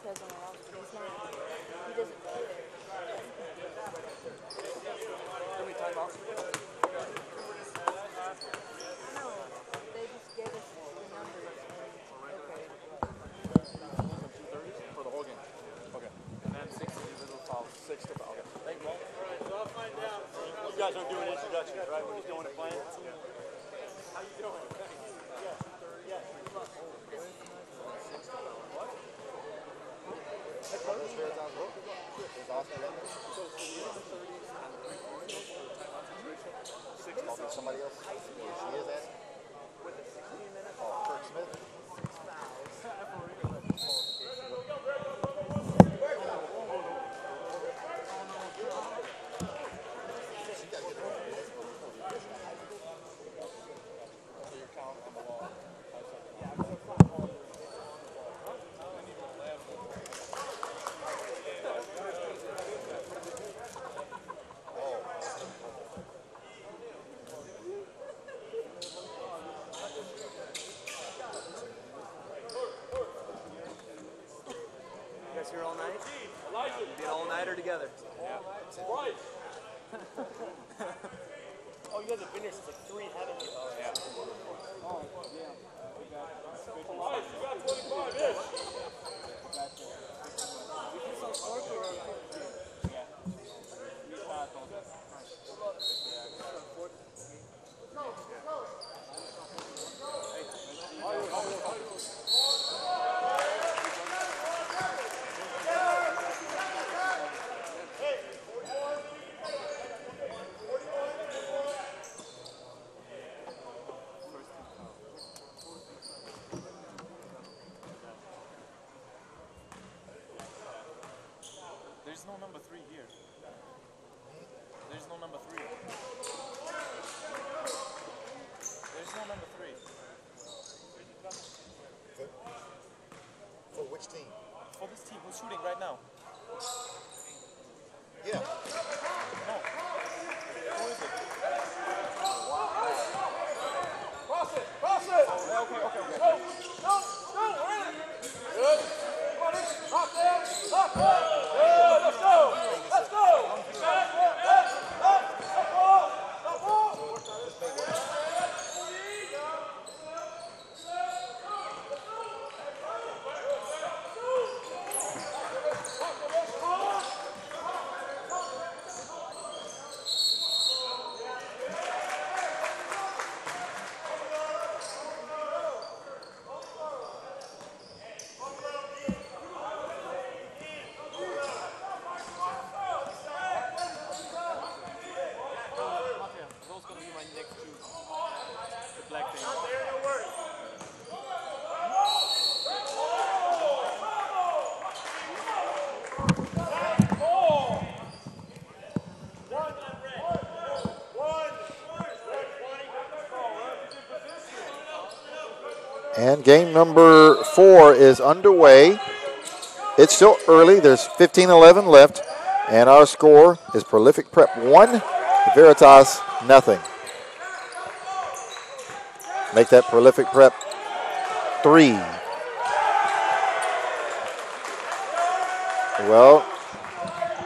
Veritas on the roster, but he's not. He doesn't play there. How many timeouts? No, they just gave us the numbers. Okay. For the whole game. Okay. And then 6 individual fouls. 6 to foul. Okay. Thank you. All right, so I'll find out. You guys are doing introductions, right? We're just doing it playing? Yeah. How you doing? Yes. Yes. What? Head Veritas book? Is Austin Lemon? Somebody else? She is at? With a 16-minute Kirk Smith? 6 fouls. Here all night? Be an all-nighter together. Yeah. Right. Oh, you guys have been here since like 3, haven't you? Oh, yeah. Oh, yeah. Right, you got 25-ish. There's no number 3 here. There's no number 3. There's no number 3. For which team? For this team who's shooting right now. Yeah. No. Who is it? Cross it! Cross it! Okay. Go! We're in it! Good. Come on, knock down! Knock down! Good, let's go! Let's go! And game number 4 is underway. It's still early. There's 15-11 left. And our score is Prolific Prep 1, Veritas nothing. Make that Prolific Prep 3. Well,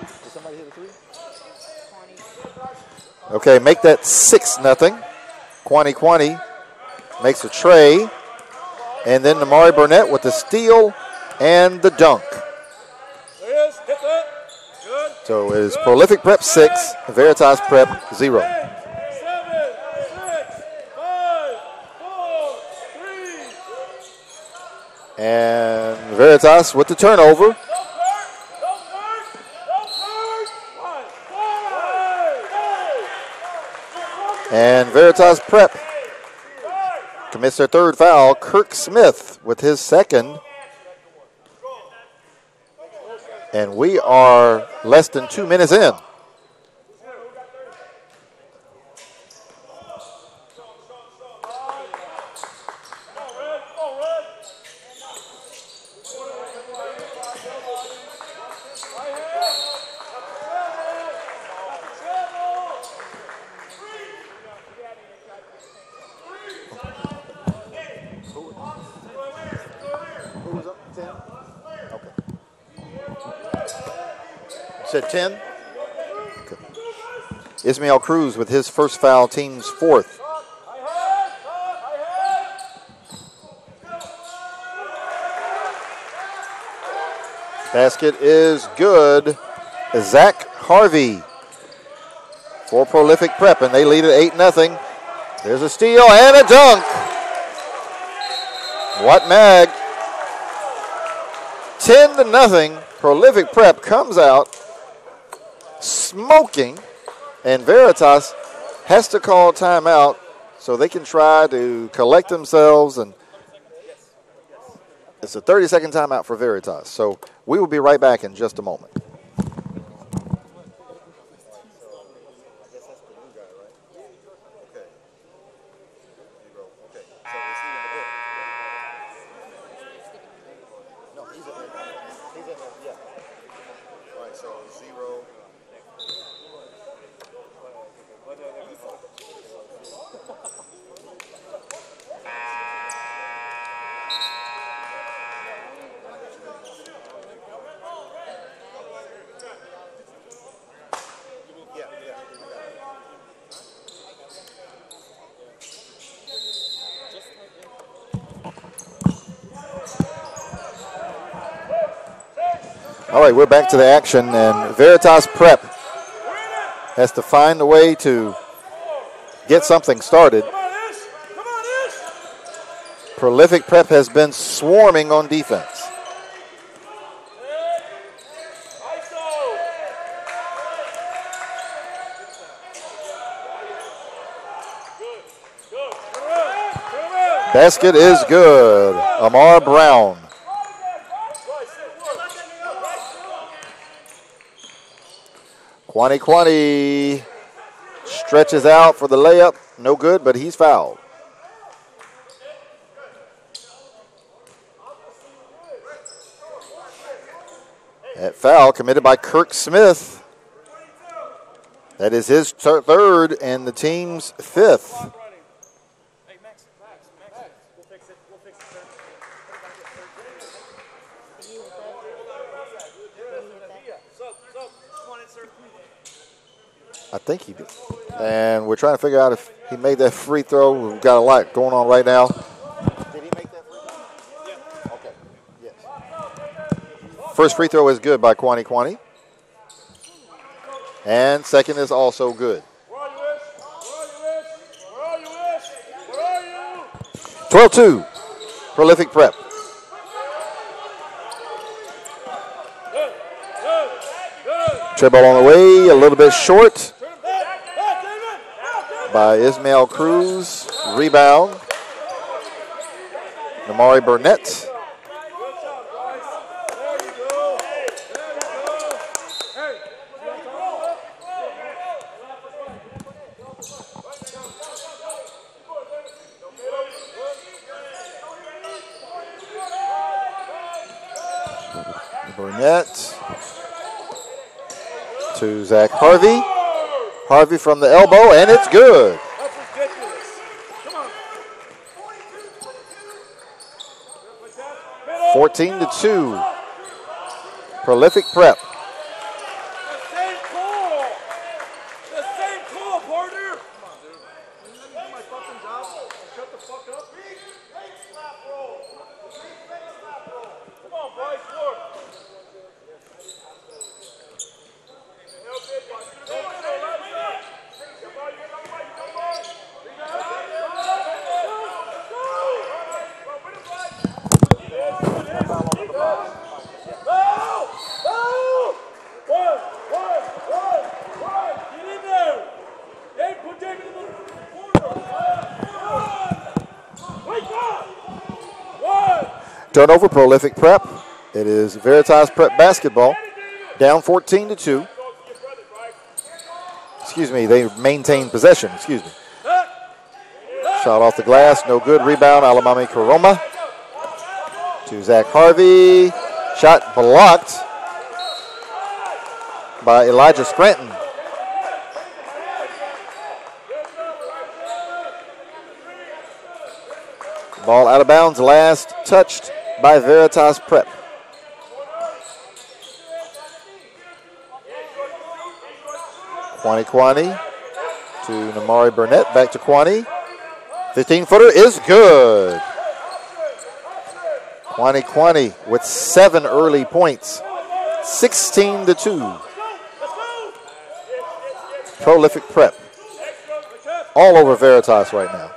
did somebody hit a 3? Okay, make that 6-0. Quani makes a tray. And then Namari Burnett with the steal and the dunk. There it is. Hit that. Good. So it is Prolific Prep 6, Veritas Prep 0. 7, 6, 5, 4, 3. And Veritas with the turnover. And Veritas Prep commits their 3rd foul. Kirk Smith with his 2nd. And we are less than 2 minutes in. Said 10? Okay. Ismail Cruz with his first foul, team's fourth. Basket is good. Zach Harvey for Prolific Prep, and they lead it 8-0. There's a steal and a dunk. What mag? 10-0. Prolific Prep comes out smoking, and Veritas has to call timeout so they can try to collect themselves, and it's a 30-second timeout for Veritas. So we will be right back in just a moment. All right, we're back to the action, and Veritas Prep has to find a way to get something started. Prolific Prep has been swarming on defense. Basket is good. Amar Brown. Kwani stretches out for the layup. No good, but he's fouled. That foul committed by Kirk Smith. That is his third and the team's fifth. I think he did. And we're trying to figure out if he made that free throw. We've got a lot going on right now. Did he make that free throw? Yeah. Okay. Yes. First free throw is good by Kwani. And second is also good. 12-2. Prolific Prep. Treble on the way, a little bit short by Ismail Cruz. Rebound. Namari Burnett. Burnett to Zach Harvey. Harvey from the elbow, and it's good. That's ridiculous. Come on. 14-2. Prolific Prep. The same call. The same call, partner. Come on, dude. Can you let me do my fucking job? Shut the fuck up. Come on, Bryce. Work. Turnover, Prolific Prep. It is Veritas Prep basketball. Down 14-2. Excuse me, they maintain possession. Excuse me. Shot off the glass, no good. Rebound, Alamami Karoma. To Zach Harvey. Shot blocked by Elijah Scranton. Ball out of bounds, last touched by Veritas Prep. 20-20 to Namari Burnett. Back to Kwani. 15-footer is good. 20-20 with 7 early points. 16-2. Prolific Prep. All over Veritas right now.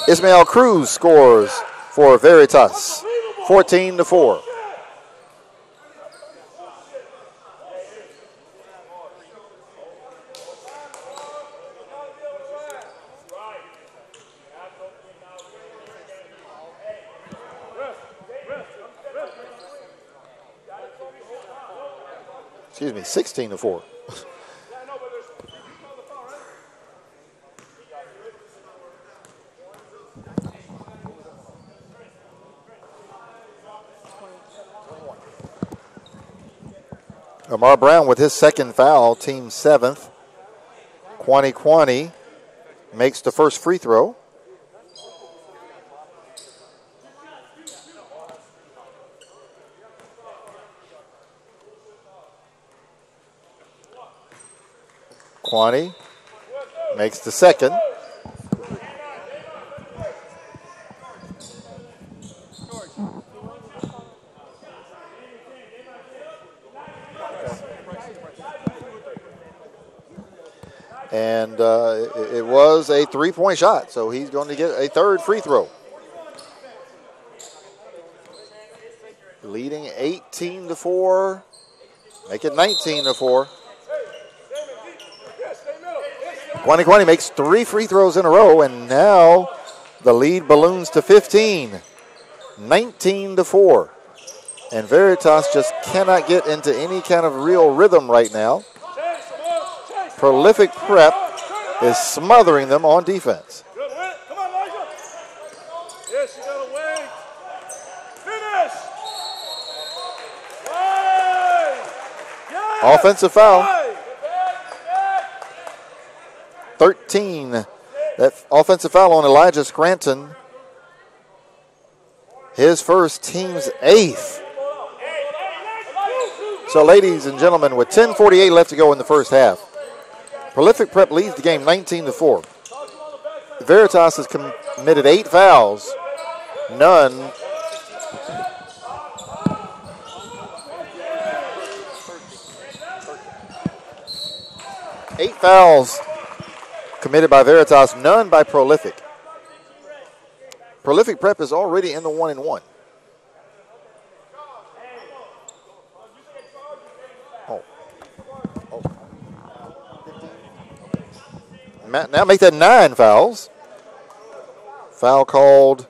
Ismael Cruz scores for Veritas, 14-4. Excuse me, 16-4. Amar Brown with his second foul, team 7th. 20-20 makes the first free throw. Kwani makes the second. And it was a three-point shot, so he's going to get a third free throw. Leading 18-4, make it 19-4. 20-20 makes 3 free throws in a row, and now the lead balloons to 15, 19-4. And Veritas just cannot get into any kind of real rhythm right now. Prolific Prep is smothering them on defense. Good hit. Come on, Elijah. Yes, you got to wait. Finish. Right. Yes. Offensive foul. 13. That offensive foul on Elijah Scranton. His first, team's 8th. So, ladies and gentlemen, with 10:48 left to go in the first half, Prolific Prep leads the game 19-4. Veritas has committed 8 fouls. None. Eight fouls committed by Veritas, none by Prolific. Prolific Prep is already in the 1-1. Now make that 9 fouls. Foul called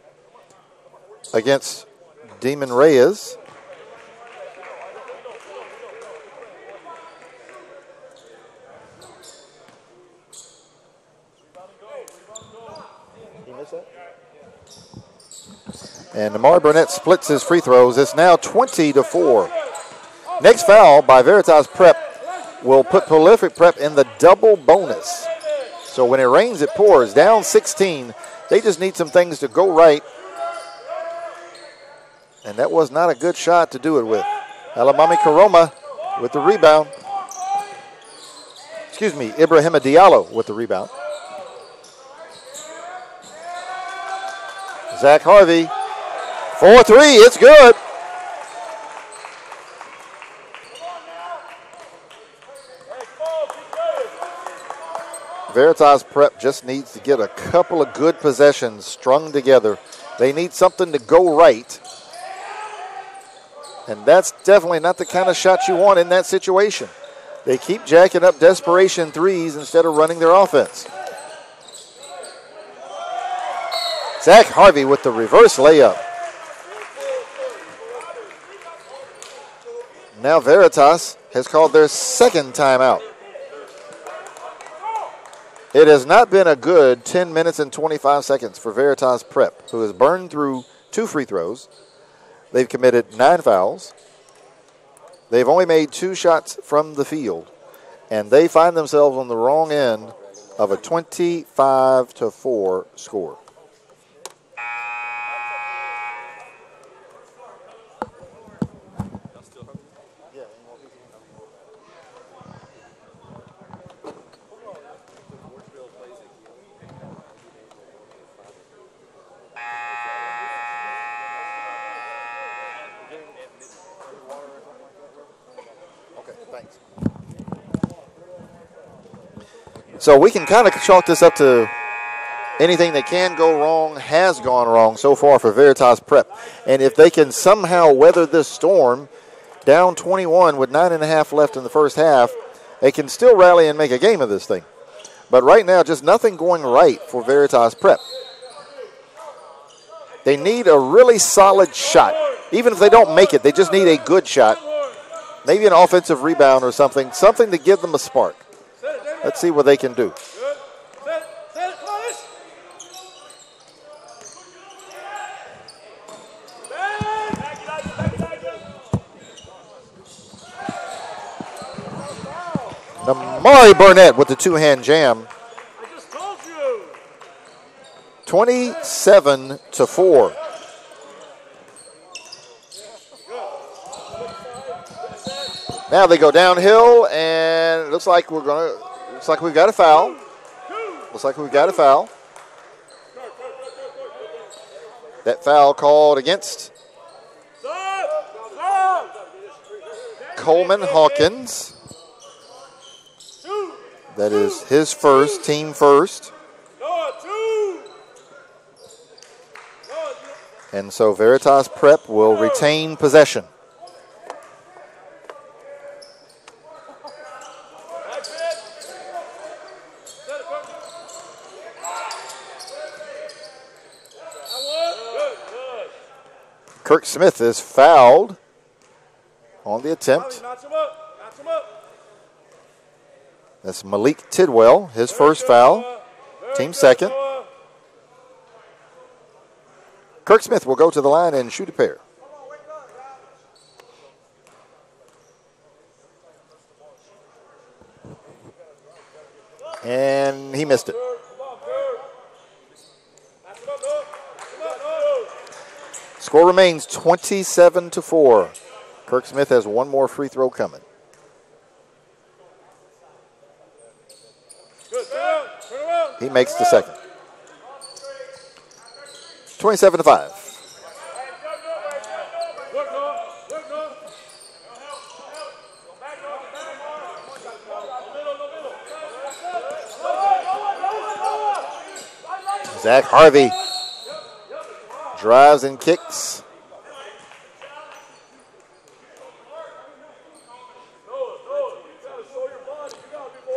against Demon Reyes. You miss that? And Amari Burnett splits his free throws. It's now 20-4. Next foul by Veritas Prep will put Prolific Prep in the double bonus. So when it rains, it pours. Down 16. They just need some things to go right. And that was not a good shot to do it with. Alamami Karoma with the rebound. Excuse me, Ibrahima Diallo with the rebound. Zach Harvey, 4-3, it's good. Veritas Prep just needs to get a couple of good possessions strung together. They need something to go right. And that's definitely not the kind of shot you want in that situation. They keep jacking up desperation threes instead of running their offense. Zach Harvey with the reverse layup. Now Veritas has called their second timeout. It has not been a good 10 minutes and 25 seconds for Veritas Prep, who has burned through 2 free throws. They've committed 9 fouls. They've only made 2 shots from the field. and they find themselves on the wrong end of a 25-4 score. So we can kind of chalk this up to anything that can go wrong has gone wrong so far for Veritas Prep. And if they can somehow weather this storm, down 21 with 9.5 left in the first half, they can still rally and make a game of this thing. But right now, just nothing going right for Veritas Prep. They need a really solid shot. Even if they don't make it, they just need a good shot. Maybe an offensive rebound or something to give them a spark. Let's see what they can do. Amari Burnett with the two-hand jam. 27-4. Now they go downhill, and it looks like we've got a foul. That foul called against Coleman Hawkins. That is his first, team first. And so Veritas Prep will retain possession. Kirk Smith is fouled on the attempt. That's Malik Tidwell, his first foul, team second. Kirk Smith will go to the line and shoot a pair. And he missed it. Score remains 27-4. Kirk Smith has one more free throw coming. He makes the second. 27-5. Zach Harvey drives and kicks.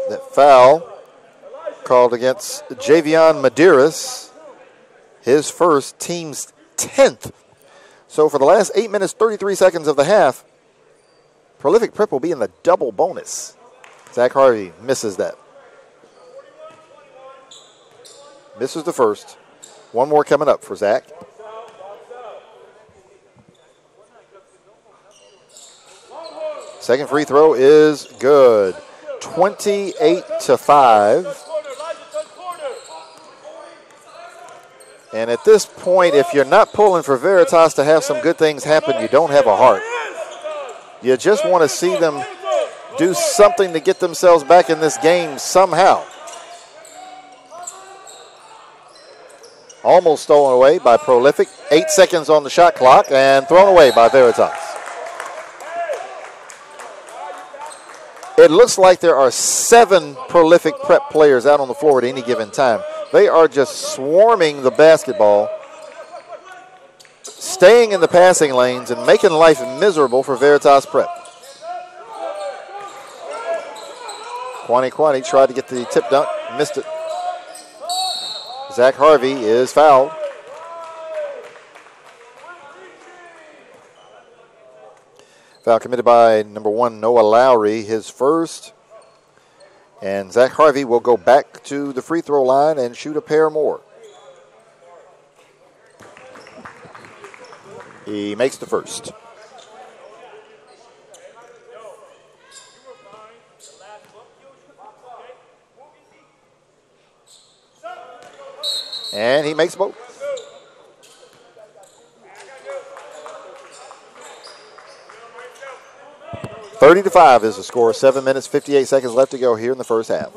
That foul called against Javion Medeiros, his first, team's 10th. So for the last 8 minutes, 33 seconds of the half, Prolific Prep will be in the double bonus. Zach Harvey misses that. Misses the first. One more coming up for Zach. Second free throw is good. 28-5. And at this point, if you're not pulling for Veritas to have some good things happen, you don't have a heart. You just want to see them do something to get themselves back in this game somehow. Almost stolen away by Prolific. 8 seconds on the shot clock and thrown away by Veritas. It looks like there are 7 Prolific Prep players out on the floor at any given time. They are just swarming the basketball, staying in the passing lanes and making life miserable for Veritas Prep. Kwani tried to get the tip dunk, missed it. Zach Harvey is fouled. Foul committed by number 1, Noah Lowry, his first. And Zach Harvey will go back to the free throw line and shoot a pair more. He makes the first. And he makes both. 30-5 is the score. 7 minutes, 58 seconds left to go here in the first half.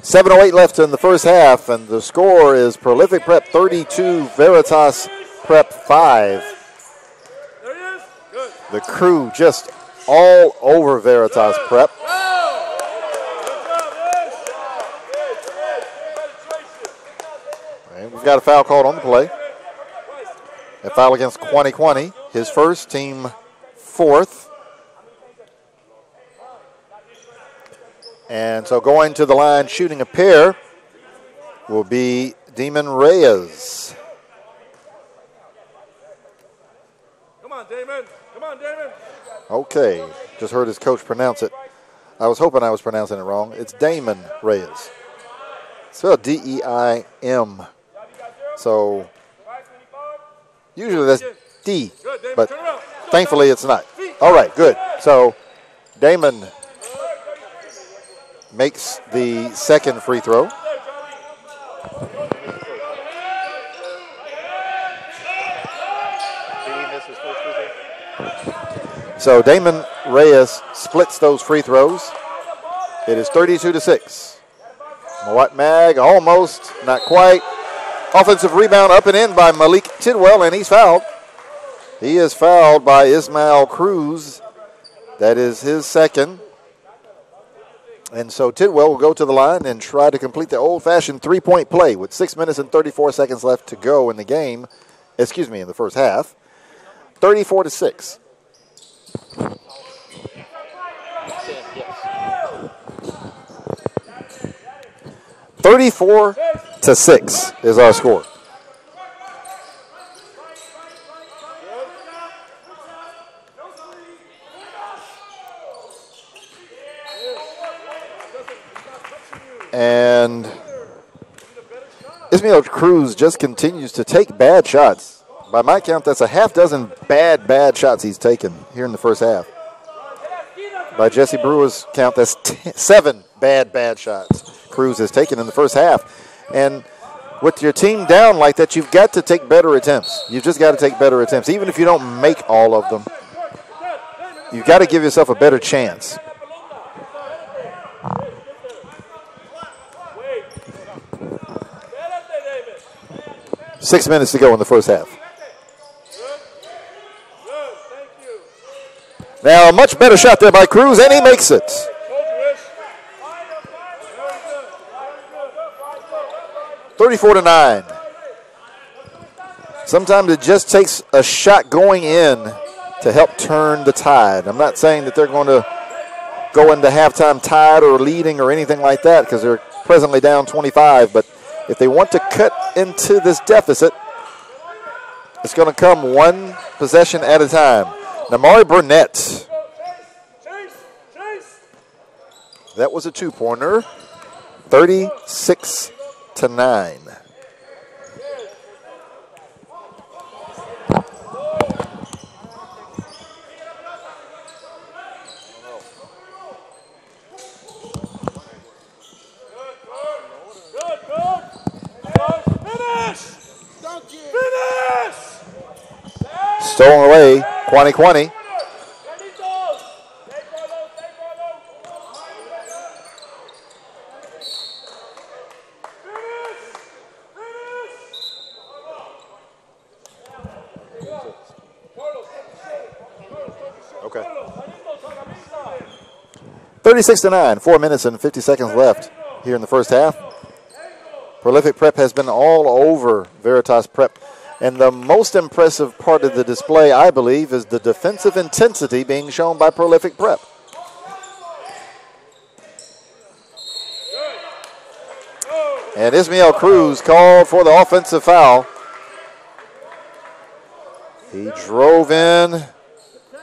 .708 left in the first half, and the score is Prolific Prep 32, Veritas Prep 5. There he is. Good. The crew just all over Veritas Prep. And we've got a foul called on the play. A foul against Quani, his first, team fourth. And so going to the line, shooting a pair, will be Damon Reyes. Come on, Damon. Come on, Damon. Okay, just heard his coach pronounce it. I was hoping I was pronouncing it wrong. It's Damon Reyes. Spelled D-E-I-M. So usually that's D, but thankfully it's not. All right, good. So Damon makes the second free throw. So Damon Reyes splits those free throws. It is 32-6. Mawat Mag almost, not quite. Offensive rebound up and in by Malik Tidwell, and he's fouled. He is fouled by Ismail Cruz. That is his second. And so Tidwell will go to the line and try to complete the old-fashioned three-point play with 6 minutes and 34 seconds left to go in the game. Excuse me, in the first half. 34-6. Yes. 34-6 is our score. And Ismail Cruz just continues to take bad shots. By my count, that's a half dozen bad shots he's taken here in the first half. By Jesse Brewer's count, that's 7 bad shots Cruz has taken in the first half. And with your team down like that, you've got to take better attempts. You've just got to take better attempts. Even if you don't make all of them, you've got to give yourself a better chance. Six minutes to go in the first half. Now a much better shot there by Cruz, and he makes it. 34-9. Sometimes it just takes a shot going in to help turn the tide. I'm not saying that they're going to go into halftime tied or leading or anything like that, because they're presently down 25, but if they want to cut into this deficit, it's going to come one possession at a time. Namari Burnett. That was a two-pointer. 36-9. Stolen away, Quani. Okay. 36-9, 4 minutes and 50 seconds left here in the first half. Prolific Prep has been all over Veritas Prep. And the most impressive part of the display, I believe, is the defensive intensity being shown by Prolific Prep. And Ismael Cruz called for the offensive foul. He drove in.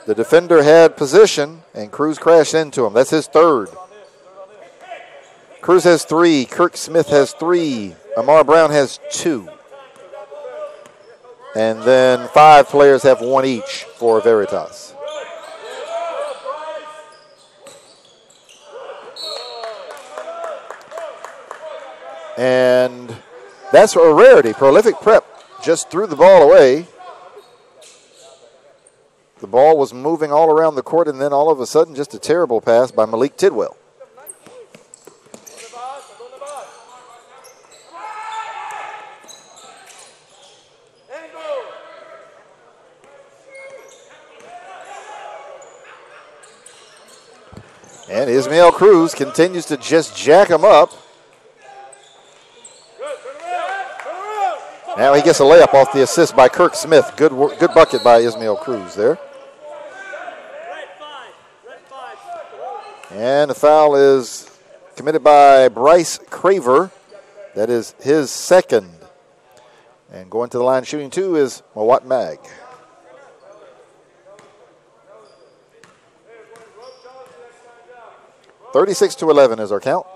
The defender had position, and Cruz crashed into him. That's his third. Cruz has 3. Kirk Smith has 3. Amar Brown has 2. And then 5 players have 1 each for Veritas. And that's a rarity. Prolific Prep just threw the ball away. The ball was moving all around the court, and then all of a sudden just a terrible pass by Malik Tidwell. And Ismael Cruz continues to just jack him up. Now he gets a layup off the assist by Kirk Smith. Good bucket by Ismael Cruz there. And the foul is committed by Bryce Craver. That is his second. And going to the line shooting 2 is Mawat Mag. (36-11) is our count.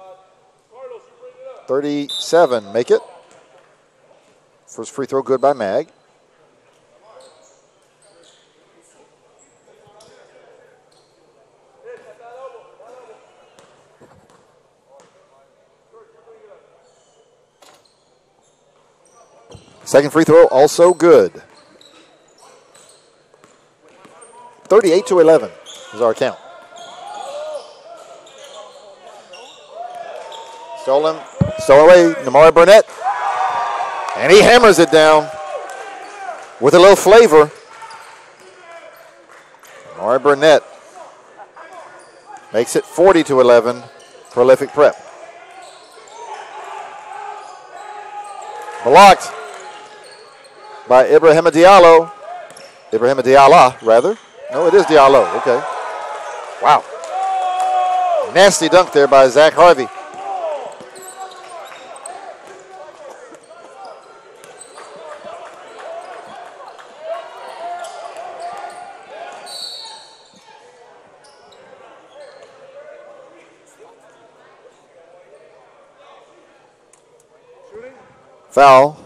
37 make it. First free throw good by Mag. Second free throw also good. 38-11 is our count. Stolen away, Namari Burnett. And he hammers it down with a little flavor. Namari Burnett makes it 40-11, Prolific Prep. Blocked by Ibrahima Diallo. Ibrahima Diallo, rather. No, it is Diallo, okay. Wow. Nasty dunk there by Zach Harvey. Foul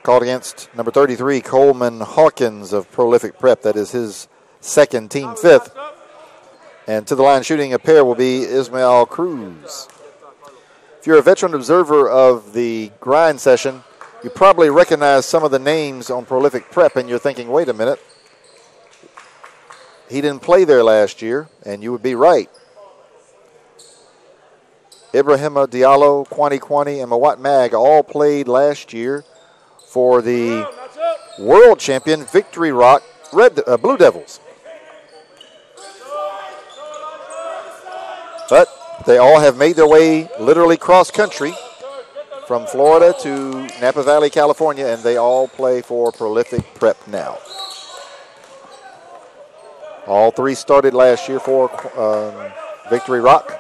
called against number 33, Coleman Hawkins of Prolific Prep. That is his second, team fifth. And to the line shooting a pair will be Ismael Cruz. If you're a veteran observer of the grind session, you probably recognize some of the names on Prolific Prep, and you're thinking, wait a minute, he didn't play there last year, and you would be right. Ibrahima Diallo, Quani, and Mawat Mag all played last year for the world champion Victory Rock Blue Devils. But they all have made their way literally cross country from Florida to Napa Valley, California, and they all play for Prolific Prep now. All 3 started last year for Victory Rock.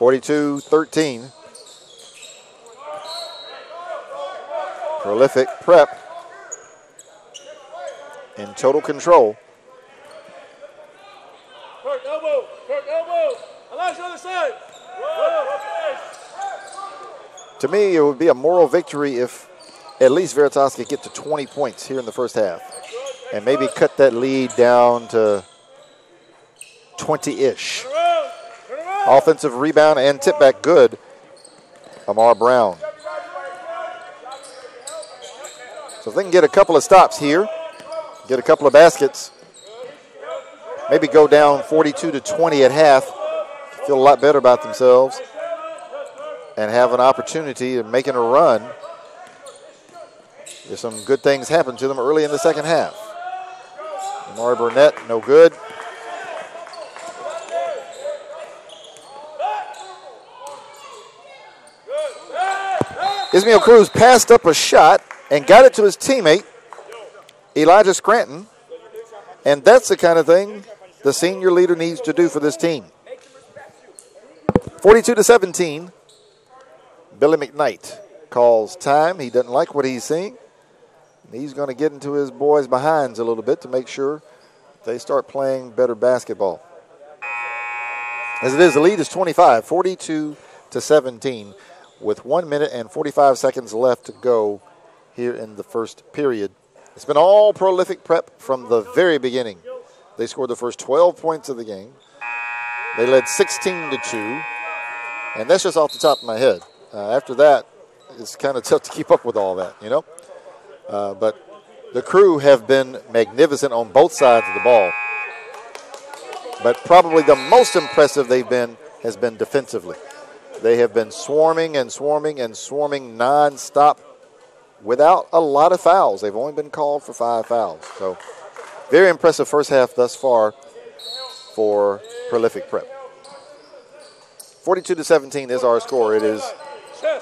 (42-13). Prolific Prep in total control. Kirk elbow. Elijah, other side. To me, it would be a moral victory if at least Veritas could get to 20 points here in the first half and maybe cut that lead down to 20-ish. Offensive rebound and tip back good, Amar Brown. So if they can get a couple of stops here, get a couple of baskets, maybe go down 42-20 at half, feel a lot better about themselves, and have an opportunity of making a run if some good things happen to them early in the second half. Amari Burnett, no good. Ismael Cruz passed up a shot and got it to his teammate, Elijah Scranton. And that's the kind of thing the senior leader needs to do for this team. 42-17. Billy McKnight calls time. He doesn't like what he's seeing. He's going to get into his boys' behinds a little bit to make sure they start playing better basketball. As it is, the lead is 25, 42-17, with 1 minute and 45 seconds left to go here in the first period. It's been all prolific prep from the very beginning. They scored the first 12 points of the game. They led 16-2, and that's just off the top of my head. After that, it's kind of tough to keep up with all that, you know. But the Crew have been magnificent on both sides of the ball. But probably the most impressive they've been has been defensively. They have been swarming and swarming and swarming nonstop without a lot of fouls. They've only been called for 5 fouls. So very impressive first half thus far for Prolific Prep. 42-17 is our score. It is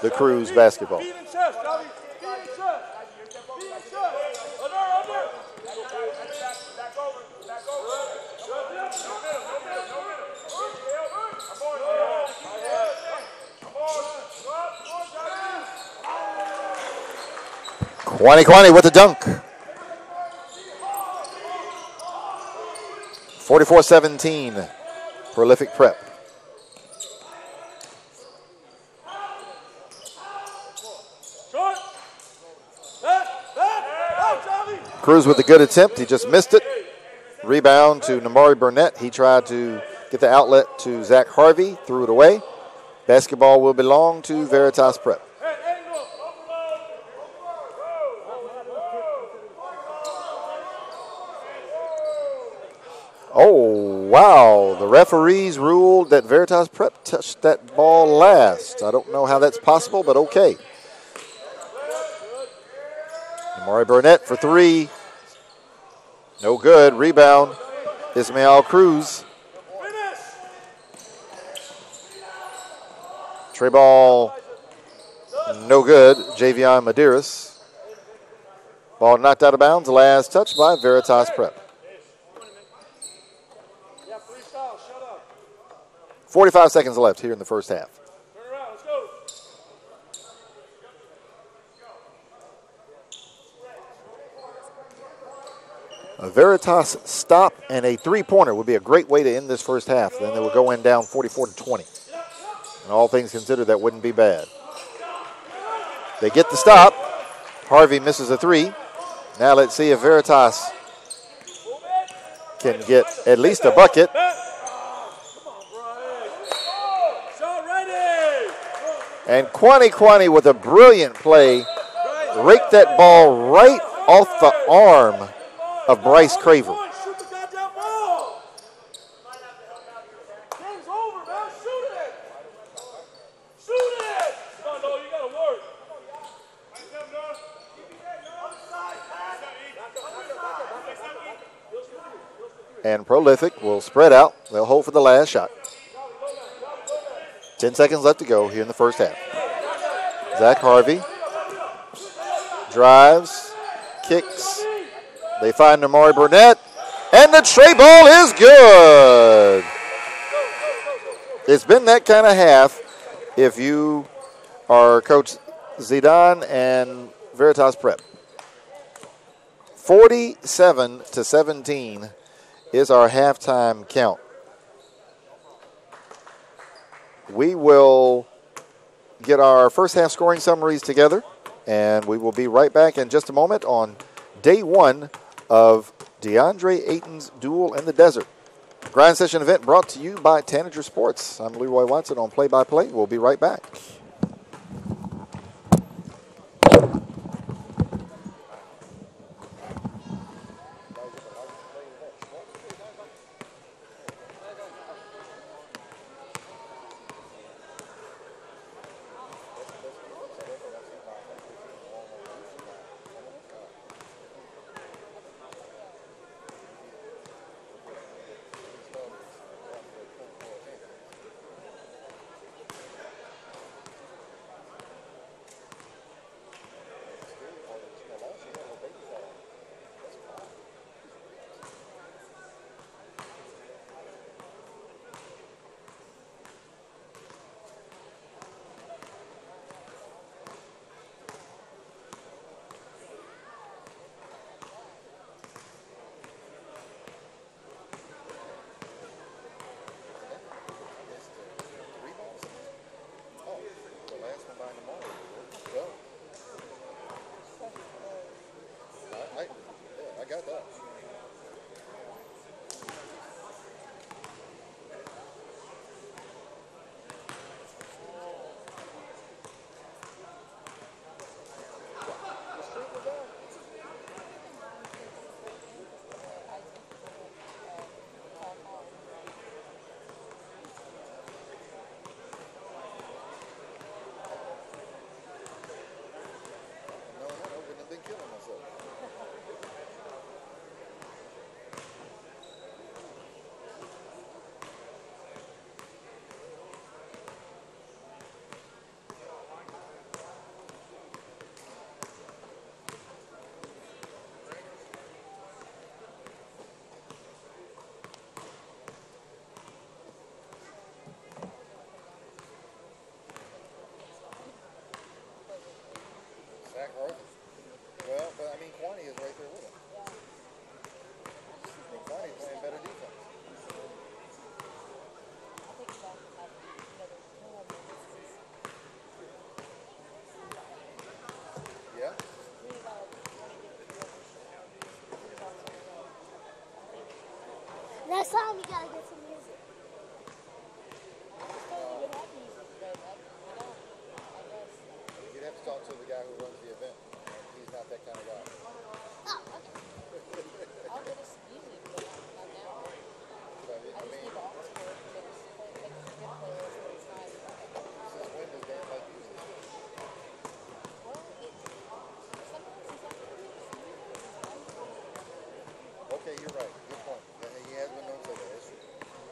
the Crew's basketball. Kwani with the dunk. 44-17, Prolific Prep. Cruz with a good attempt. He just missed it. Rebound to Namari Burnett. He tried to get the outlet to Zach Harvey. Threw it away. Basketball will belong to Veritas Prep. Oh, wow. The referees ruled that Veritas Prep touched that ball last. I don't know how that's possible, but okay. Amari Burnett for 3. No good. Rebound. Ismael Cruz. Tray ball. No good. Javion Medeiros. Ball knocked out of bounds. Last touch by Veritas Prep. 45 seconds left here in the first half. A Veritas stop and a three-pointer would be a great way to end this first half. Then they would go in down 44-20. And all things considered, that wouldn't be bad. They get the stop. Harvey misses a 3. Now let's see if Veritas can get at least a bucket. And Kwani with a brilliant play, raked that ball right off the arm of Bryce Craver. And Prolific will spread out. They'll hold for the last shot. 10 seconds left to go here in the first half. Zach Harvey drives, kicks. They find Amari Burnett, and the tray ball is good. It's been that kind of half if you are Coach Zidane and Veritas Prep. 47-17 is our halftime count. We will get our first half scoring summaries together, and we will be right back in just a moment on day one of DeAndre Ayton's Duel in the Desert. Grind Session event brought to you by Tanager Sports. I'm Leroy Watson on play-by-play. We'll be right back. Well, but I mean, Kwani is right there with him. And Kwani's playing better defense. Yeah. Next time we gotta get some music. You'd have to talk to the guy who runs the event. He's not that kind of guy. Oh, okay. I'll get us music, but not now. So, I I just mean, need the aux cord to get us good players, but it's not. since when does Dan like music? Well, sometimes he's not good. Okay, you're right. Good point. He has been known to say that. That's true.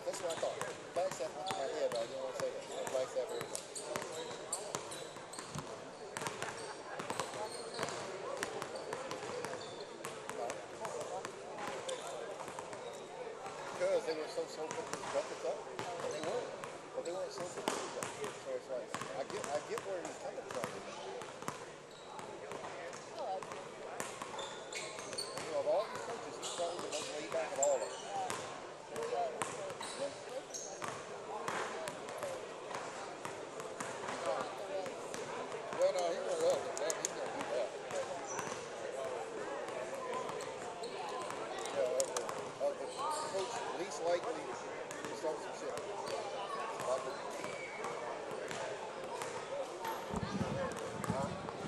That's what I thought. Flagstaff went to my head, but I didn't want to say that. Flagstaff, Arizona. Because they were so quickly buckets up, and they were, but they weren't so quickly up. So it's like I get where he's coming from. You know, of all these coaches, he's probably the most laid back of all of them. Well, no, he's gonna love it. He's gonna do that. Of the coach least likely to start some shit.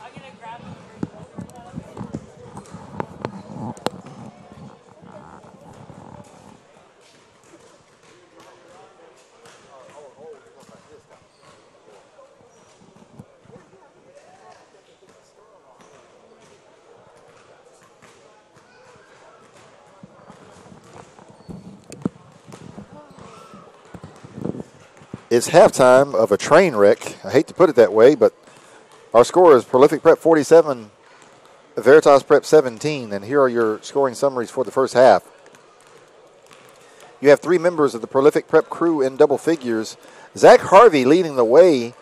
I'm gonna grab him. It's halftime of a train wreck. I hate to put it that way, but our score is Prolific Prep 47, Veritas Prep 17, and here are your scoring summaries for the first half. You have 3 members of the Prolific Prep crew in double figures. Zach Harvey leading the way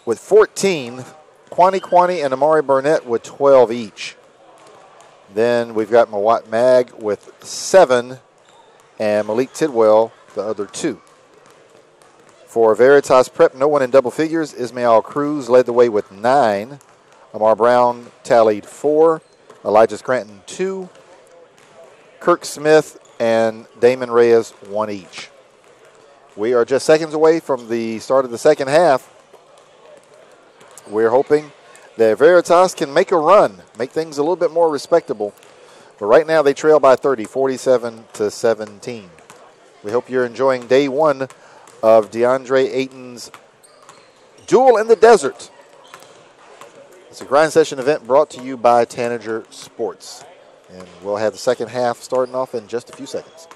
with 14, Kwani and Amari Burnett with 12 each. Then we've got Mawat Mag with 7, and Malik Tidwell the other 2. For Veritas Prep, no one in double figures. Ismael Cruz led the way with 9. Amar Brown tallied 4. Elijah Scranton 2. Kirk Smith and Damon Reyes 1 each. We are just seconds away from the start of the second half. We're hoping that Veritas can make a run, make things a little bit more respectable. But right now they trail by 30, 47-17. We hope you're enjoying day 1 of DeAndre Ayton's Duel in the Desert. It's a grind session event brought to you by Tanager Sports. And we'll have the second half starting off in just a few seconds.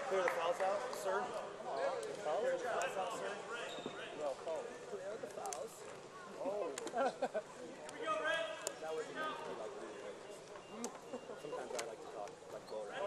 Clear the fouls out, sir. Clear the fouls out, sir. No, clear the fouls. Oh. Here we go, Red. That was meant to like really good. Sometimes I like to talk like go around.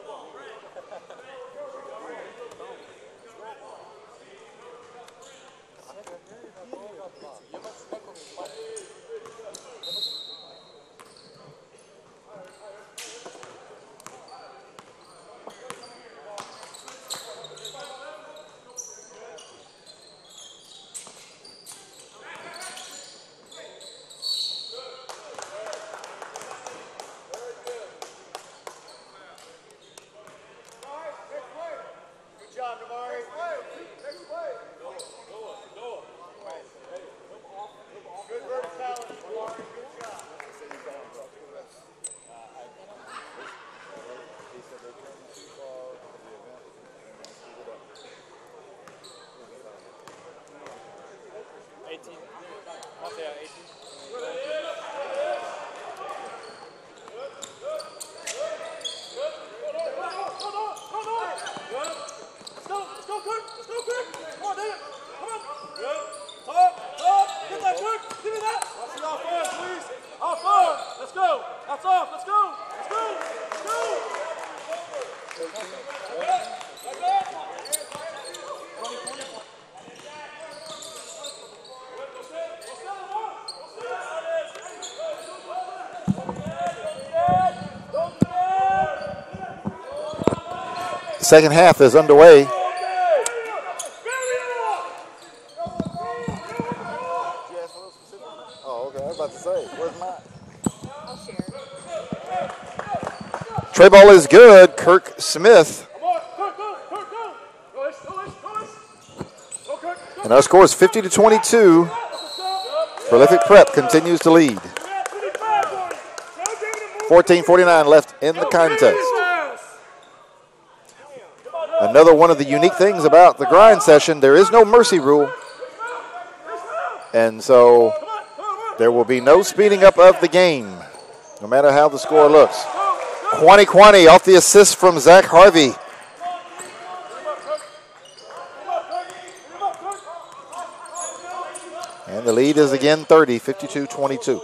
Second half is underway. Oh, okay. I was about to say, where's mine? I'll share. Tray ball is good. Kirk Smith And our score is 50-22. Prolific Prep continues to lead. 14:49 left in the contest. Another one of the unique things about the grind session, there is no mercy rule. And so there will be no speeding up of the game, no matter how the score looks. Kwani off the assist from Zach Harvey. And the lead is again 30, 52-22.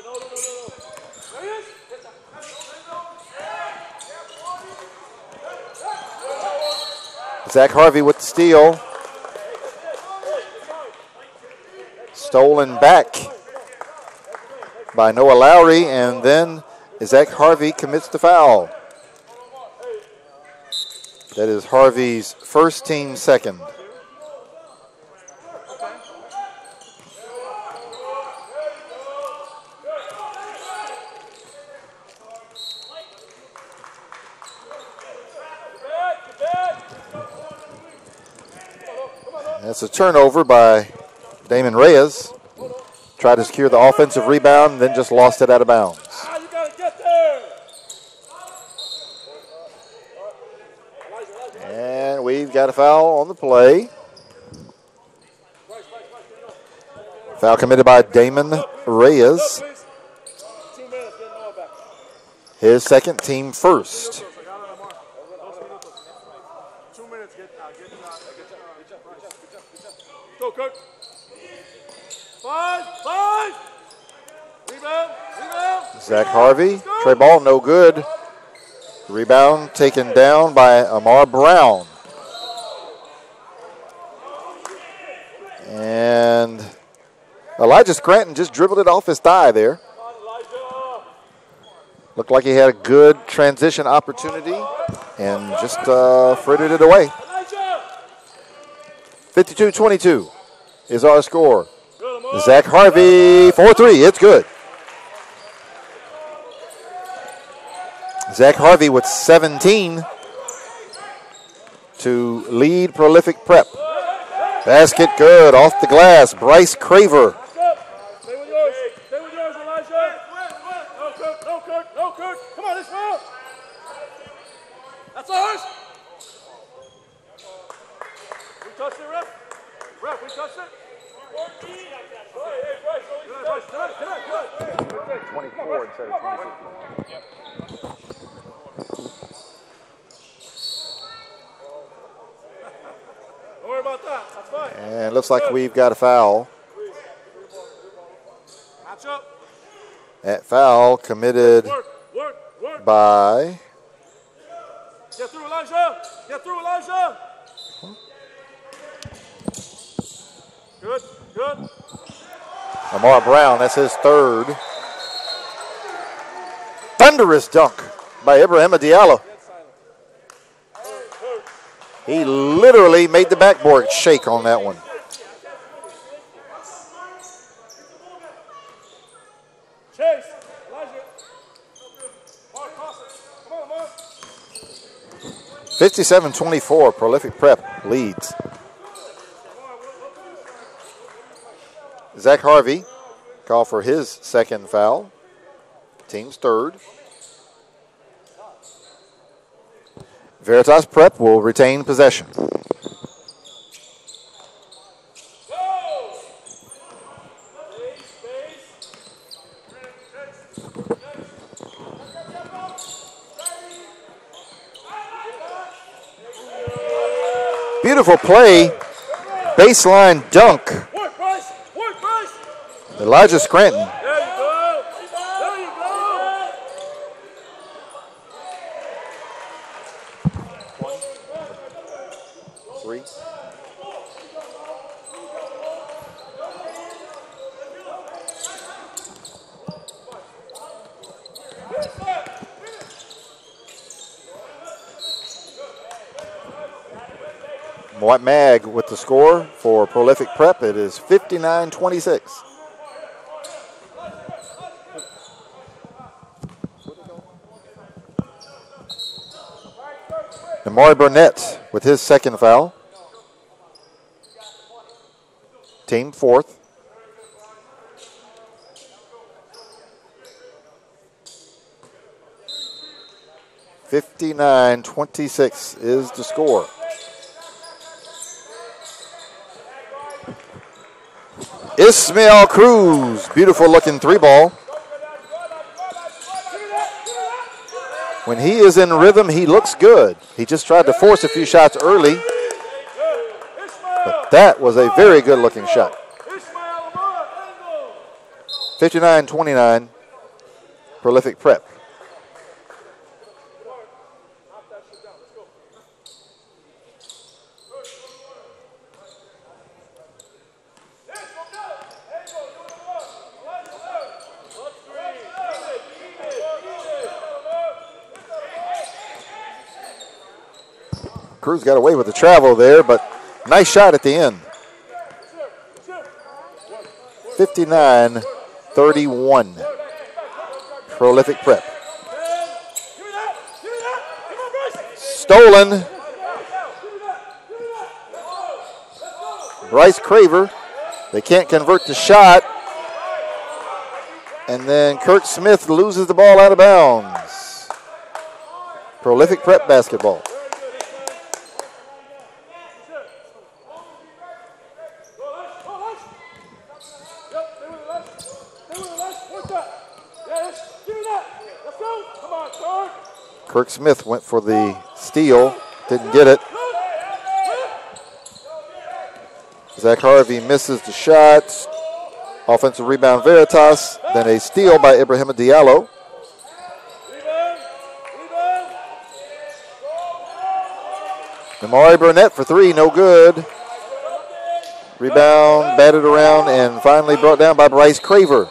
Zach Harvey with the steal. Stolen back by Noah Lowry, and then Zach Harvey commits the foul. That is Harvey's first, team second. That's a turnover by Damon Reyes. Tried to secure the offensive rebound, then just lost it out of bounds. You gotta get there. And we've got a foul on the play. Foul committed by Damon Reyes. 2 minutes, get Noah back. His second, team first. 2 minutes, Go, Kirk. 5. Rebound. Zach Harvey, tray ball, no good. Rebound taken down by Amar Brown. And Elijah Scranton just dribbled it off his thigh there. Looked like he had a good transition opportunity and just frittered it away. 52-22 is our score. Zach Harvey, 4-3, it's good. Zach Harvey with 17 to lead Prolific Prep. Basket good, off the glass, Bryce Craver. Stay with yours, Elijah. No, Kirk. Come on, let's go. That's ours. We touched it, ref. We touched it. 24 instead of 22. Don't worry about that. That's fine. And it looks like we've got a foul. Match up. That foul committed Work. by Get through, Elijah. Good. Amar Brown. That's his third. Thunderous dunk by Ibrahima Diallo. He literally made the backboard shake on that one. Chase. Elijah. Mark, cross it. Come on, Mark. 57-24, Prolific Prep leads. Zach Harvey called for his second foul. Team's third. Veritas Prep will retain possession. Beautiful play. Baseline dunk. Work, Bryce. Elijah Scranton. There you go. 3. White Mag with the score for Prolific Prep. It is 59-26. Amari Burnett with his second foul. team fourth. (59-26) is the score. Ismael Cruz, beautiful looking three ball. When he is in rhythm, he looks good. He just tried to force a few shots early, but that was a very good looking shot. 59-29, Prolific Prep. Cruz got away with the travel there, but nice shot at the end. 59-31. Prolific Prep. Stolen. Bryce Craver. They can't convert the shot. And then Kirk Smith loses the ball out of bounds. Prolific Prep basketball. Kirk Smith went for the steal, didn't get it. Zach Harvey misses the shot. Offensive rebound Veritas, then a steal by Ibrahima Diallo. Amari Burnett for three, no good. Rebound, batted around, and finally brought down by Bryce Craver.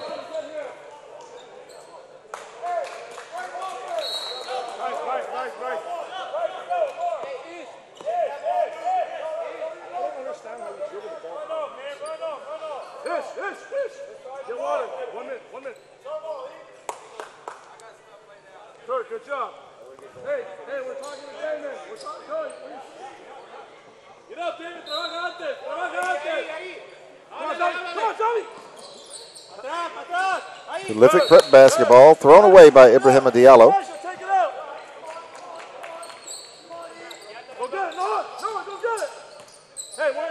Prolific Prep basketball thrown away by Ibrahima Diallo.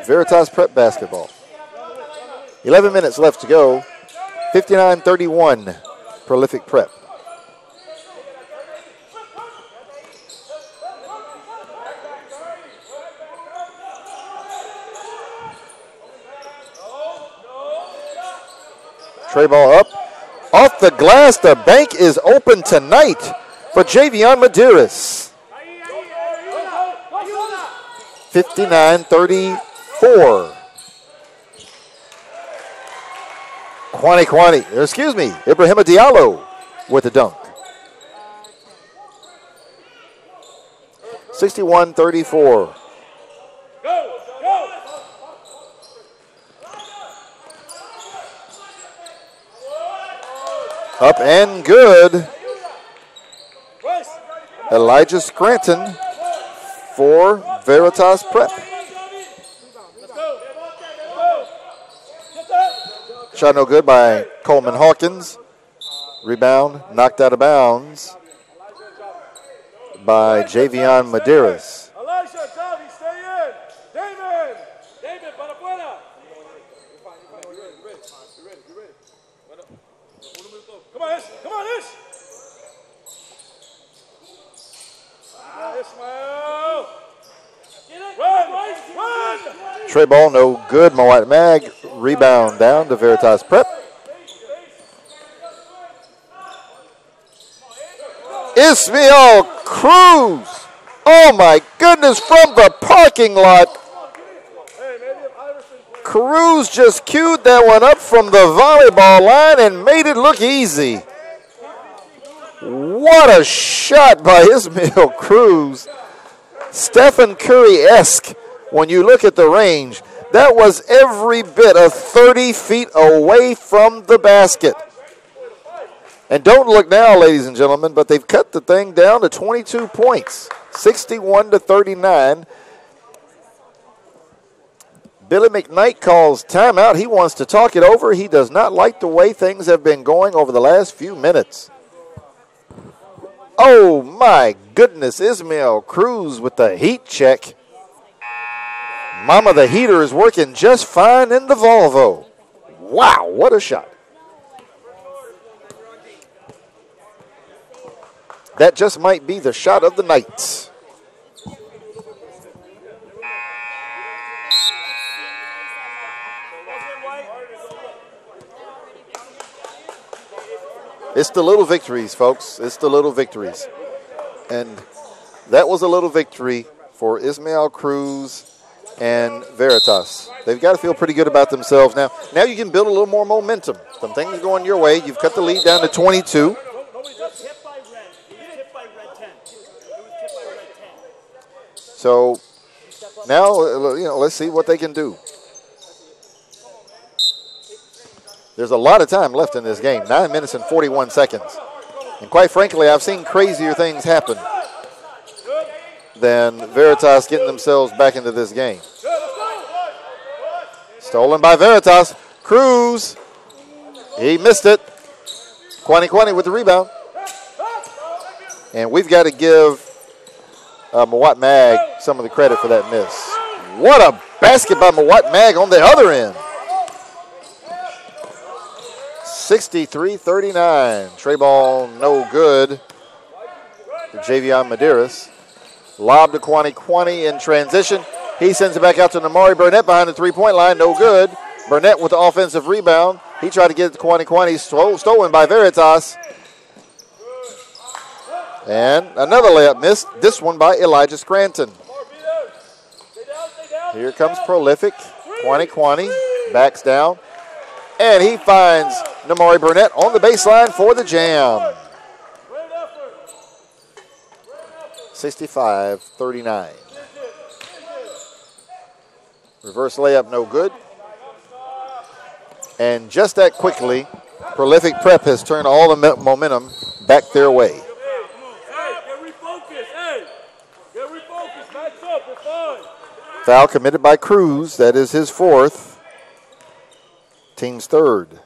Veritas Prep basketball. 11 minutes left to go. 59-31. Prolific Prep. Tray ball up. Off the glass, the bank is open tonight for Javion Medeiros. 59-34. Ibrahima Diallo with the dunk. 61-34. Up and good. Elijah Scranton for Veritas Prep. Shot no good by Coleman Hawkins. Rebound knocked out of bounds by Javion Medeiros. Tray ball, no good. Mowat Mag, rebound down to Veritas Prep. Ismael Cruz. Oh my goodness, from the parking lot. Cruz just queued that one up from the volleyball line and made it look easy. What a shot by Ismael Cruz. Stephen Curry-esque when you look at the range. That was every bit of 30 feet away from the basket. And don't look now, ladies and gentlemen, but they've cut the thing down to 22 points, 61-39. Billy McKnight calls timeout. He wants to talk it over. He does not like the way things have been going over the last few minutes. Oh, my goodness. Ismail Cruz with the heat check. Mama, the heater is working just fine in the Volvo. Wow, what a shot. That just might be the shot of the night. It's the little victories, folks. It's the little victories. And that was a little victory for Ismail Cruz and Veritas. They've got to feel pretty good about themselves now. Now you can build a little more momentum. Some things going your way. You've cut the lead down to 22. So now, let's see what they can do. There's a lot of time left in this game, 9 minutes and 41 seconds. And quite frankly, I've seen crazier things happen than Veritas getting themselves back into this game. Stolen by Veritas. Cruz. He missed it. Kwani with the rebound. And we've got to give Mawat Mag some of the credit for that miss. What a basket by Mawat Mag on the other end. 63-39. Tray ball no good for Javion Medeiros. Lob to Kwani in transition. He sends it back out to Namari Burnett behind the three-point line. No good. Burnett with the offensive rebound. He tried to get it to Kwani. Stolen by Veritas. And another layup missed. This one by Elijah Scranton. Here comes Prolific. Kwani backs down. And he finds Namari Burnett on the baseline for the jam. 65-39. Reverse layup, no good. And just that quickly, Prolific Prep has turned all the momentum back their way. Foul committed by Cruz. That is his fourth. Team's third.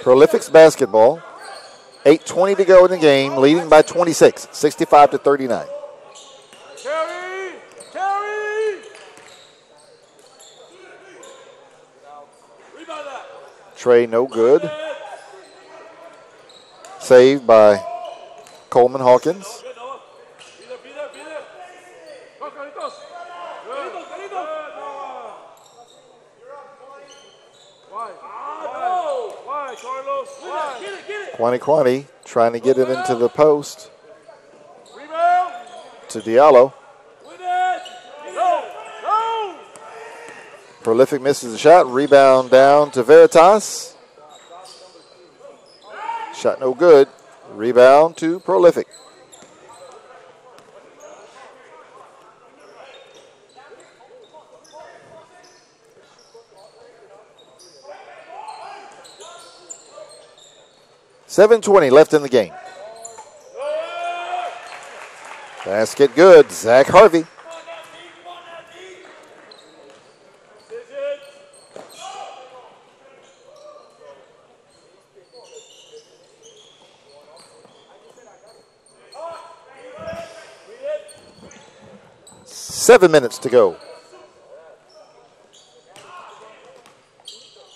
Prolific's basketball. 8:20 to go in the game, leading by 26, 65-39. Trey, no good. Saved by Coleman Hawkins. Kwani trying to get it into the post to Diallo. Prolific misses the shot. Rebound down to Veritas. Shot no good. Rebound to Prolific. .720 left in the game. Basket good. Zach Harvey. Seven minutes to go.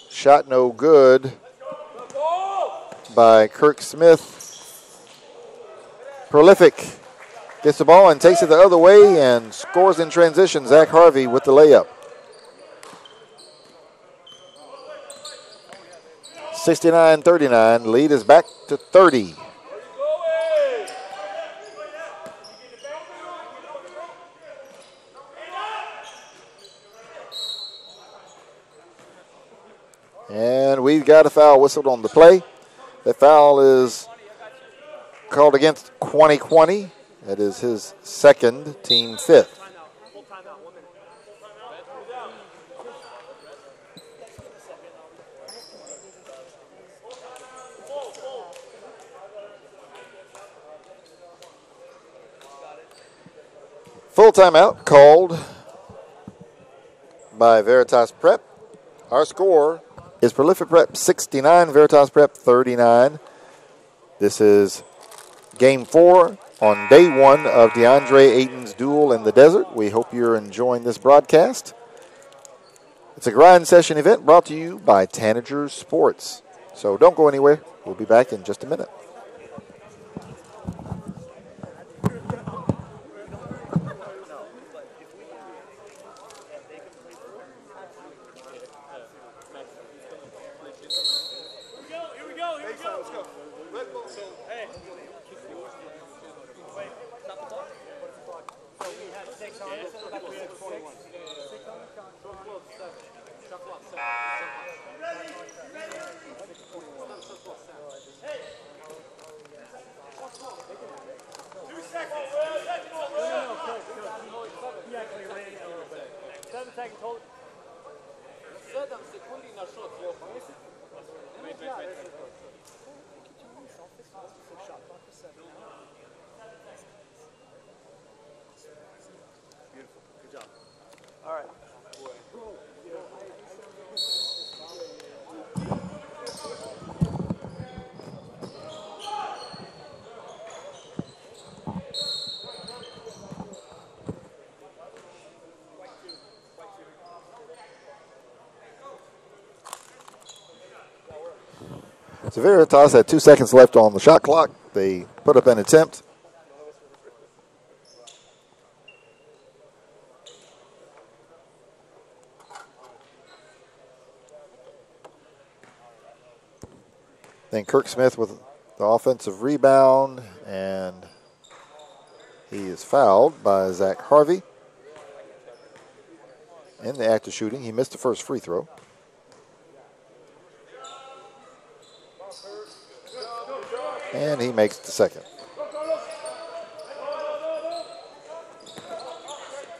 Shot no good by Kirk Smith. Prolific gets the ball and takes it the other way and scores in transition. Zach Harvey with the layup. 69-39. Lead is back to 30. And we've got a foul whistled on the play. The foul is called against Kwani. That is his second, team fifth. Full timeout called by Veritas Prep. Our score is Prolific Prep 69, Veritas Prep 39. This is game 4 on day 1 of DeAndre Ayton's Duel in the Desert. We hope you're enjoying this broadcast. It's a grind session event brought to you by Tanager Sports. So don't go anywhere. We'll be back in just a minute. So Veritas had 2 seconds left on the shot clock. They put up an attempt. Then Kirk Smith with the offensive rebound, and he is fouled by Zach Harvey. In the act of shooting, he missed the first free throw. And he makes the second.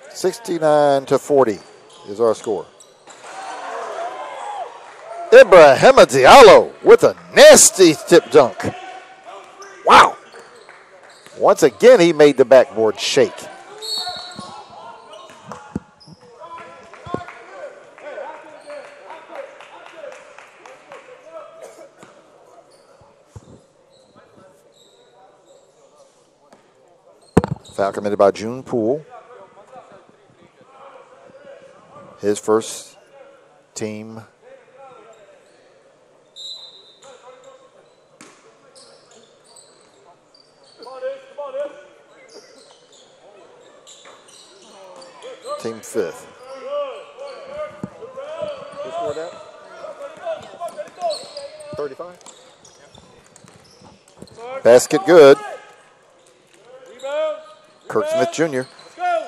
69-40 is our score. Ibrahima Diallo with a nasty tip dunk. Wow. Once again, he made the backboard shake. Foul committed by June Poole. His first team. Team fifth. Who scored that? 35. Basket good. Kirk Smith Jr. Let's go.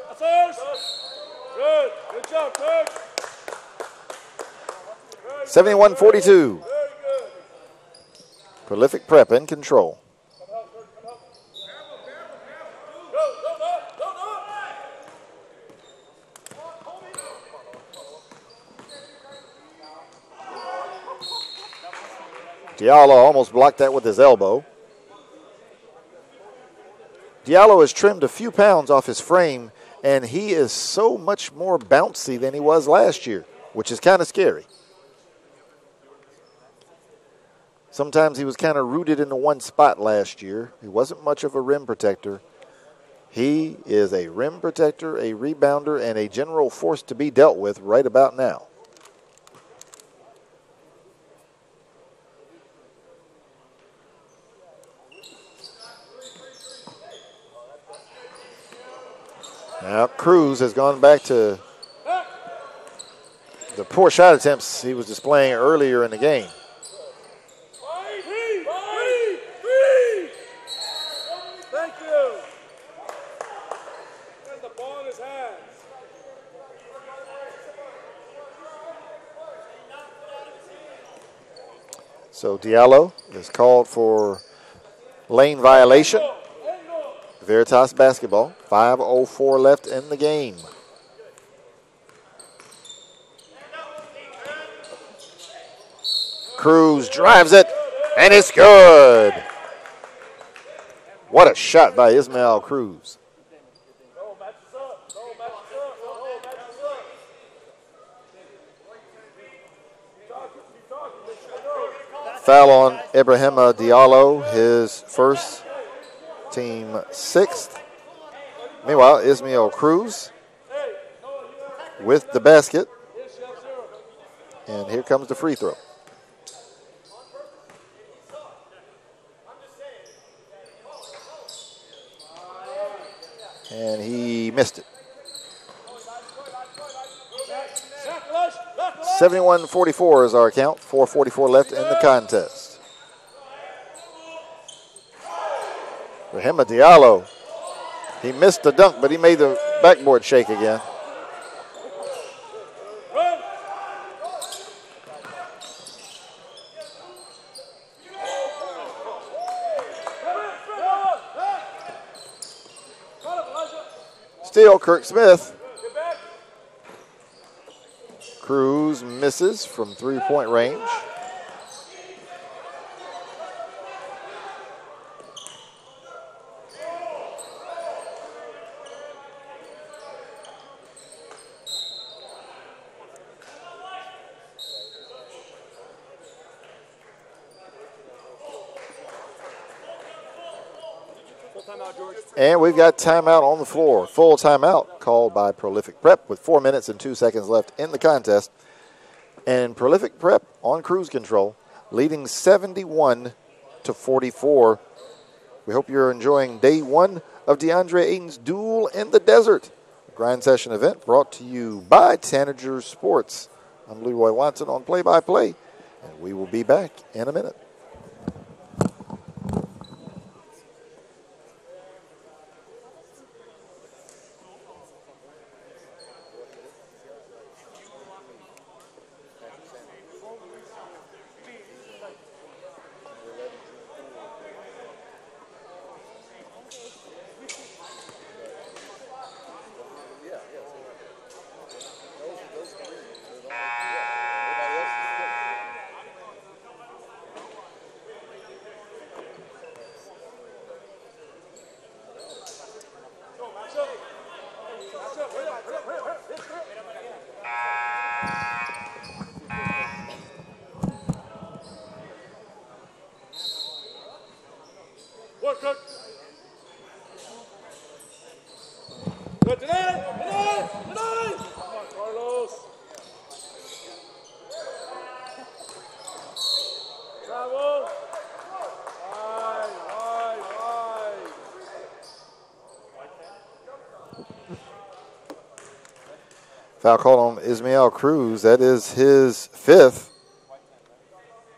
That's ours. Good. Good job, Kirk. 71-42. Prolific Prep in control. Diallo almost blocked that with his elbow. Diallo has trimmed a few pounds off his frame, and he is so much more bouncy than he was last year, which is kind of scary. Sometimes he was kind of rooted into one spot last year. He wasn't much of a rim protector. He is a rim protector, a rebounder, and a general force to be dealt with right about now. Now Cruz has gone back to the poor shot attempts he was displaying earlier in the game. Thank you. And the ball in his hands. So Diallo is called for lane violation. Veritas basketball. 5:04 left in the game. Cruz drives it, and it's good. What a shot by Ismael Cruz. Foul on Ibrahima Diallo, his first, team 6th. Meanwhile, Ismail Cruz with the basket. And here comes the free throw. And he missed it. 71-44 is our count. 4:44 left in the contest. Ibrahima Diallo. He missed the dunk, but he made the backboard shake again. Still Kirk Smith. Cruz misses from 3-point range. And we've got timeout on the floor. Full timeout called by Prolific Prep with 4 minutes and 2 seconds left in the contest. And Prolific Prep on cruise control, leading 71-44. We hope you're enjoying day 1 of DeAndre Ayton's Duel in the Desert, a grind session event brought to you by Tanager Sports. I'm Leroy Watson on play-by-play, and we will be back in a minute. Foul called on Ismail Cruz. That is his 5th.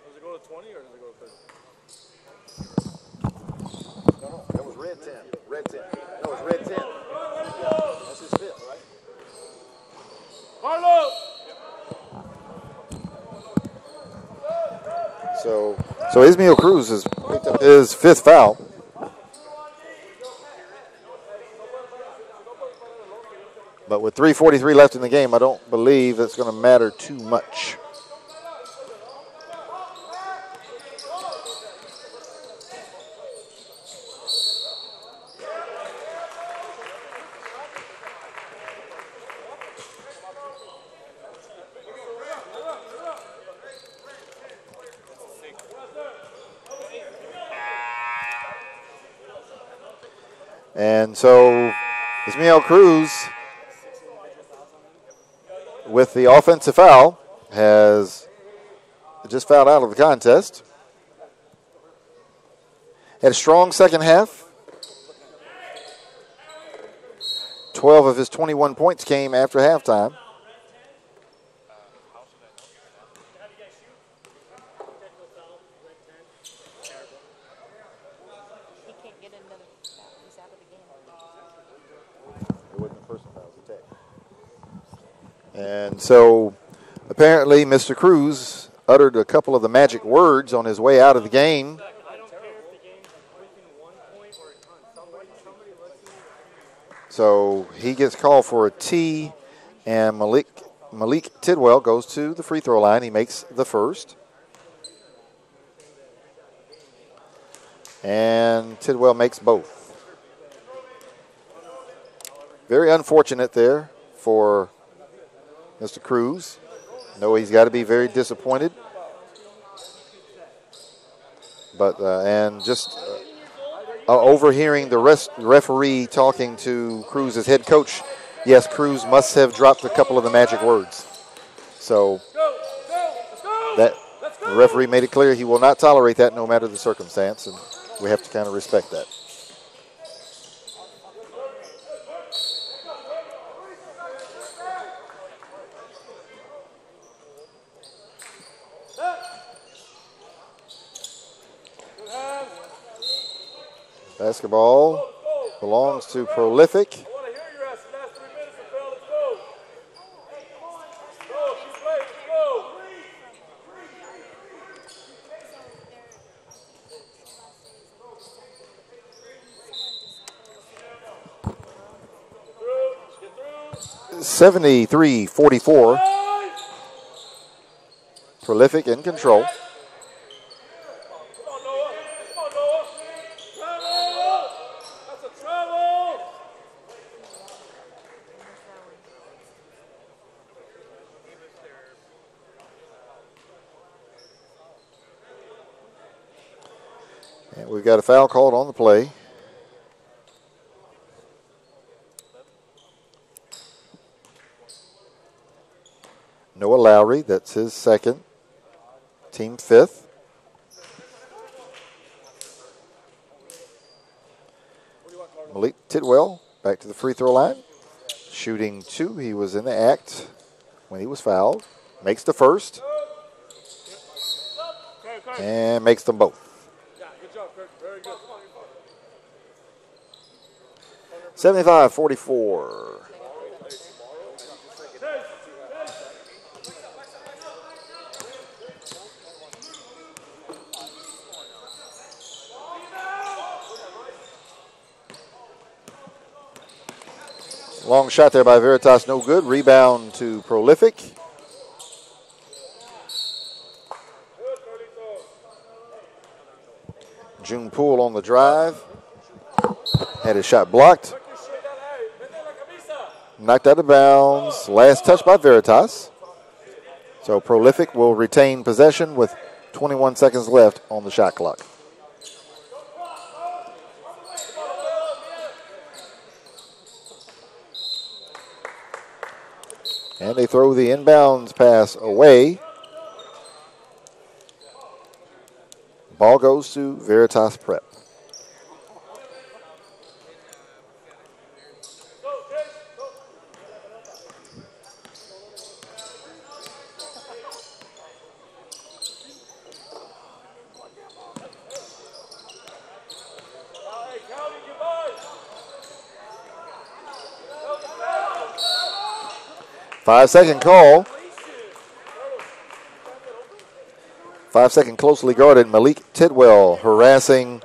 Does it go to 20 or does it go to 30? No, that was red 10. Red 10. No, it's red 10. That's his 5th, right? Carlos! So Ismail Cruz has picked up his 5th foul. But with 3:43 left in the game, I don't believe it's going to matter too much. And so Ismail Cruz, with the offensive foul, has just fouled out of the contest. Had a strong second half. 12 of his 21 points came after halftime. He can't get another foul. He's out of the game. It wasn't the first foul, it was a tech. And so apparently Mr. Cruz uttered a couple of the magic words on his way out of the game. So he gets called for a T, and Malik Tidwell goes to the free throw line. He makes the first. And Tidwell makes both. Very unfortunate there for Mr. Cruz. I know he's got to be very disappointed. But and just overhearing the referee talking to Cruz's head coach, yes, Cruz must have dropped a couple of the magic words. So that the referee made it clear he will not tolerate that no matter the circumstance, and we have to kind of respect that. Basketball belongs to Prolific. (73-44). Prolific in control. And we've got a foul called on the play. Noah Lowry, that's his second, team fifth. Malik Tidwell back to the free throw line. Shooting two, he was in the act when he was fouled. Makes the first. And makes them both. 75-44. Long shot there by Veritas, no good. Rebound to Prolific. June Poole on the drive. Had his shot blocked. Knocked out of bounds. Last touch by Veritas. So Prolific will retain possession with 21 seconds left on the shot clock. And they throw the inbounds pass away. Ball goes to Veritas Prep. Five-second call. 5 second closely guarded Malik Tidwell harassing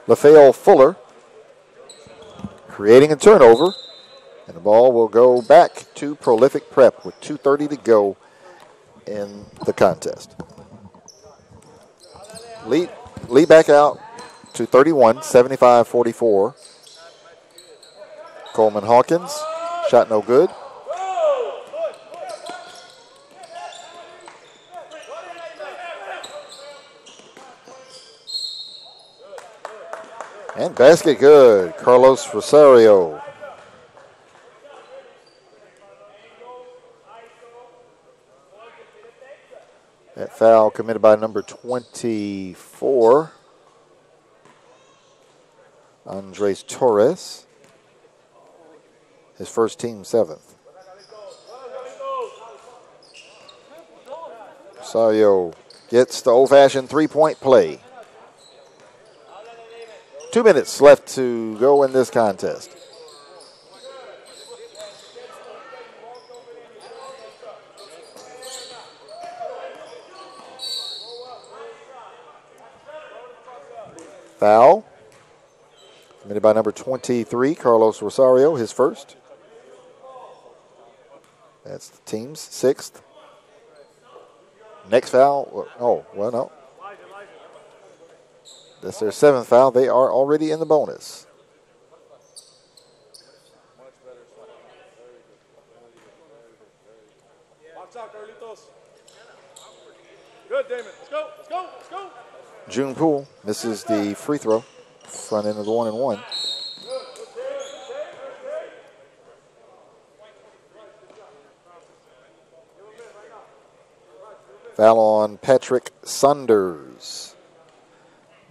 LaFale Fuller, creating a turnover, and the ball will go back to Prolific Prep with 2:30 to go in the contest. Lead back out to 31, 75-44. Coleman Hawkins, shot no good. And basket good, Carlos Rosario. That foul committed by number 24, Andres Torres. His first team seventh. Rosario gets the old-fashioned three-point play. 2 minutes left to go in this contest. Foul committed by number 23, Carlos Rosario, his first. That's the team's sixth. Next foul, oh, well, no. That's their seventh foul. They are already in the bonus. Watch out, Carlitos. Good, Damon. Let's go. Let's go. Let's go. June Poole misses the free throw. Front end of the 1-and-1. Foul on Patrick Saunders.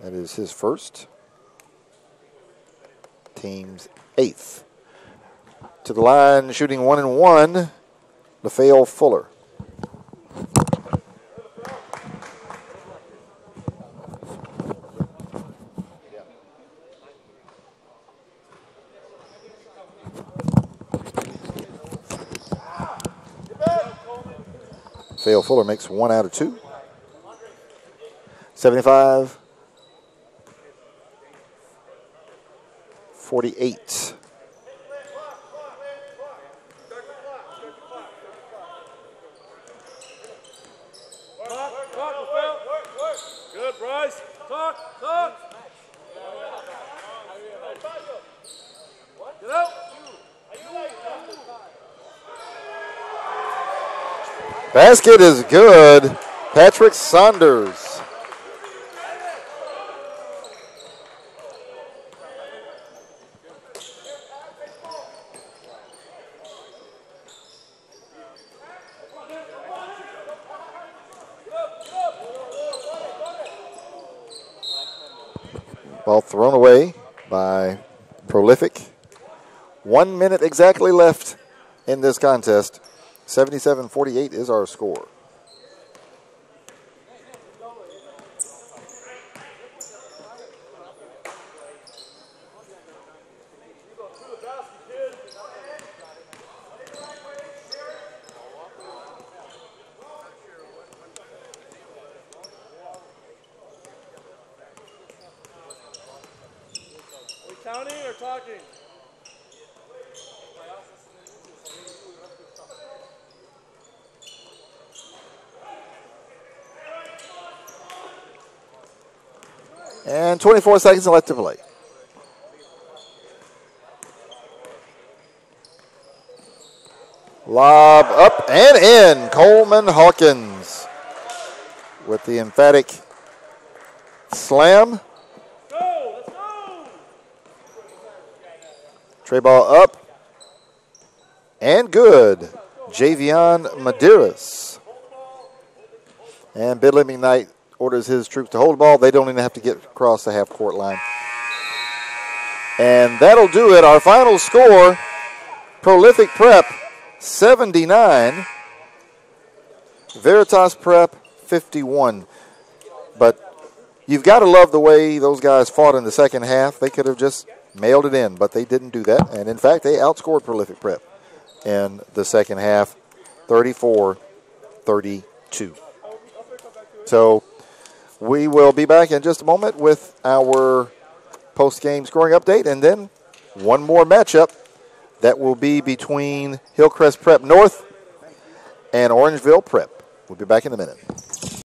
That is his first. Team's 8th. To the line, shooting 1-and-1, LaFale Fuller. LaFale Fuller makes 1 out of 2. 75. 48. Good, Bryce. Talk. Get out. Basket is good. Patrick Saunders. Ball thrown away by Prolific. 1 minute exactly left in this contest. 77-48 is our score. Counting or talking? And 24 seconds left to play. Lob up and in. Coleman Hawkins with the emphatic slam. Go, let's go. Tray ball up and good. Javion Medeiros. And Bidley McKnight orders his troops to hold the ball. They don't even have to get across the half-court line. And that'll do it. Our final score, Prolific Prep 79, Veritas Prep 51. But you've got to love the way those guys fought in the second half. They could have just mailed it in, but they didn't do that. And, in fact, they outscored Prolific Prep in the second half, 34-32. So we will be back in just a moment with our post-game scoring update, and then one more matchup that will be between Hillcrest Prep North and Orangeville Prep. We'll be back in a minute.